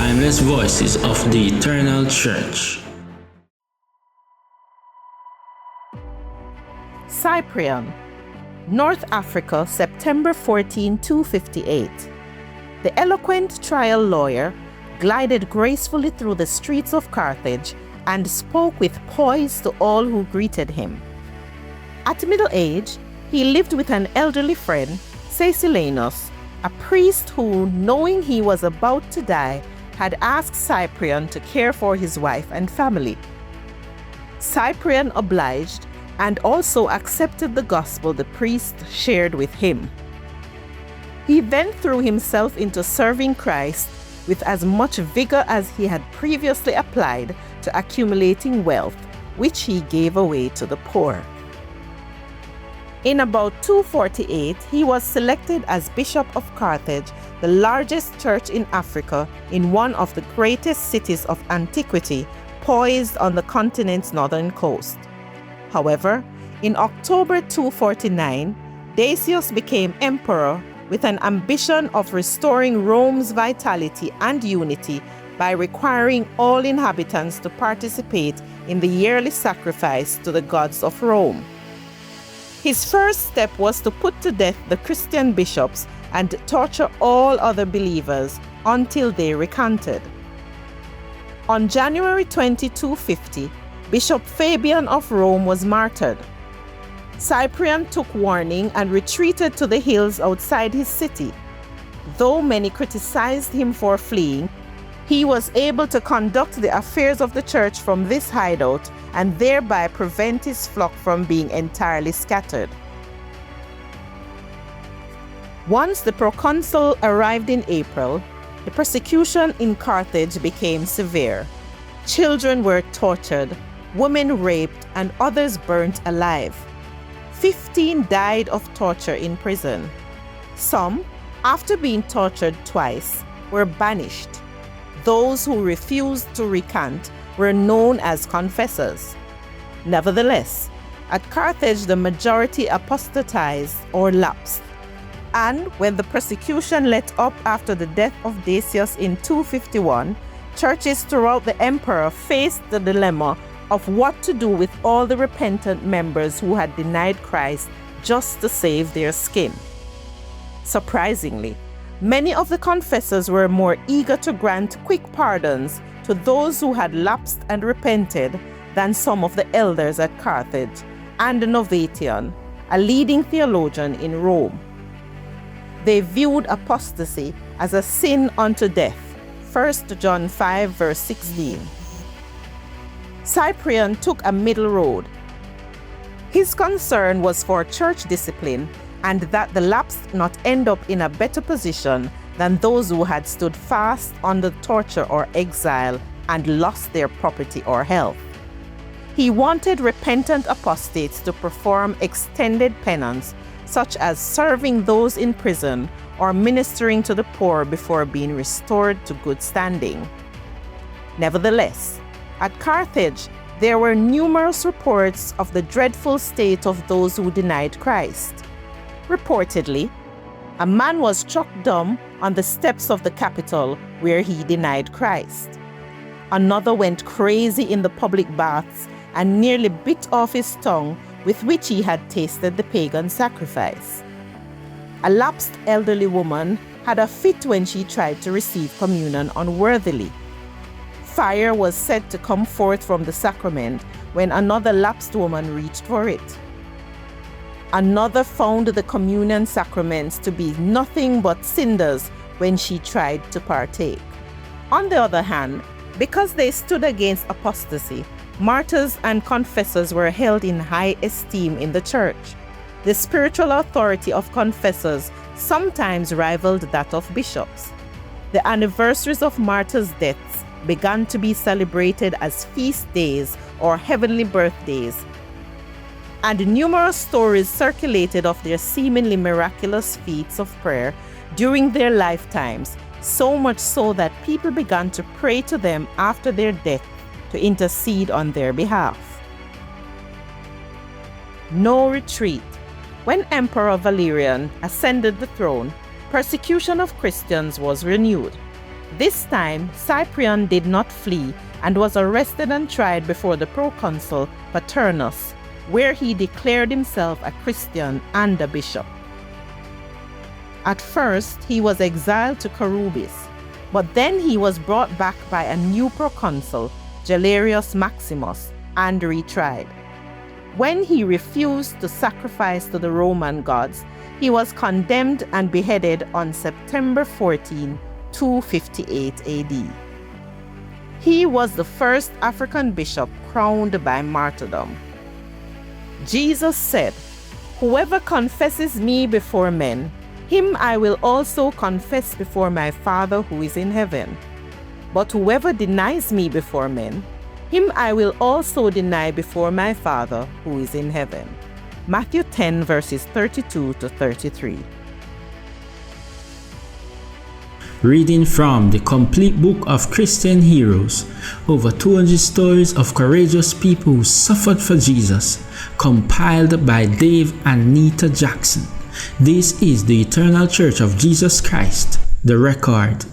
timeless voices of the eternal church. Cyprain, North Africa, September 14, 258. The eloquent trial lawyer glided gracefully through the streets of Carthage and spoke with poise to all who greeted him. At middle age, he lived with an elderly friend, Cyprain, a priest who, knowing he was about to die, had asked Cyprain to care for his wife and family. Cyprain obliged and also accepted the gospel the priest shared with him. He then threw himself into serving Christ with as much vigor as he had previously applied to accumulating wealth, which he gave away to the poor. In about 248, he was selected as Bishop of Carthage, the largest church in Africa in one of the greatest cities of antiquity, poised on the continent's northern coast. However, in October 249, Decius became emperor with an ambition of restoring Rome's vitality and unity by requiring all inhabitants to participate in the yearly sacrifice to the gods of Rome. His first step was to put to death the Christian bishops and torture all other believers until they recanted. On January 2250, Bishop Fabian of Rome was martyred. Cyprian took warning and retreated to the hills outside his city. Though many criticized him for fleeing, he was able to conduct the affairs of the church from this hideout and thereby prevent his flock from being entirely scattered. Once the proconsul arrived in April, the persecution in Carthage became severe. Children were tortured, women raped, and others burnt alive. 15 died of torture in prison. Some, after being tortured twice, were banished. Those who refused to recant were known as confessors. Nevertheless, at Carthage the majority apostatized or lapsed. And when the persecution let up after the death of Decius in 251, churches throughout the empire faced the dilemma of what to do with all the repentant members who had denied Christ just to save their skin. Surprisingly, many of the confessors were more eager to grant quick pardons to those who had lapsed and repented than some of the elders at Carthage and Novatian, a leading theologian in Rome. They viewed apostasy as a sin unto death. 1 John 5 verse 16. Cyprian took a middle road. His concern was for church discipline and that the lapsed not end up in a better position than those who had stood fast under torture or exile and lost their property or health. He wanted repentant apostates to perform extended penance, such as serving those in prison or ministering to the poor before being restored to good standing. Nevertheless, at Carthage, there were numerous reports of the dreadful state of those who denied Christ. Reportedly, a man was struck dumb on the steps of the Capitol where he denied Christ. Another went crazy in the public baths and nearly bit off his tongue with which he had tasted the pagan sacrifice. A lapsed elderly woman had a fit when she tried to receive communion unworthily. Fire was said to come forth from the sacrament when another lapsed woman reached for it. Another found the communion sacraments to be nothing but cinders when she tried to partake. On the other hand, because they stood against apostasy, martyrs and confessors were held in high esteem in the church. The spiritual authority of confessors sometimes rivaled that of bishops. The anniversaries of martyrs' deaths began to be celebrated as feast days or heavenly birthdays, and numerous stories circulated of their seemingly miraculous feats of prayer during their lifetimes, so much so that people began to pray to them after their death to intercede on their behalf. No retreat. When Emperor Valerian ascended the throne, persecution of Christians was renewed. This time, Cyprain did not flee and was arrested and tried before the proconsul Paternus, where he declared himself a Christian and a bishop. At first, he was exiled to Carubis, but then he was brought back by a new proconsul, Galerius Maximus, and retried. When he refused to sacrifice to the Roman gods, he was condemned and beheaded on September 14, 258 AD. He was the first African bishop crowned by martyrdom. Jesus said, "Whoever confesses me before men, him I will also confess before my Father who is in heaven. But whoever denies me before men, him I will also deny before my Father who is in heaven." Matthew 10 verses 32 to 33. Reading from the complete book of Christian heroes, over 200 stories of courageous people who suffered for Jesus, compiled by Dave and Nita Jackson. This is the Eternal Church of Jesus Christ, the record.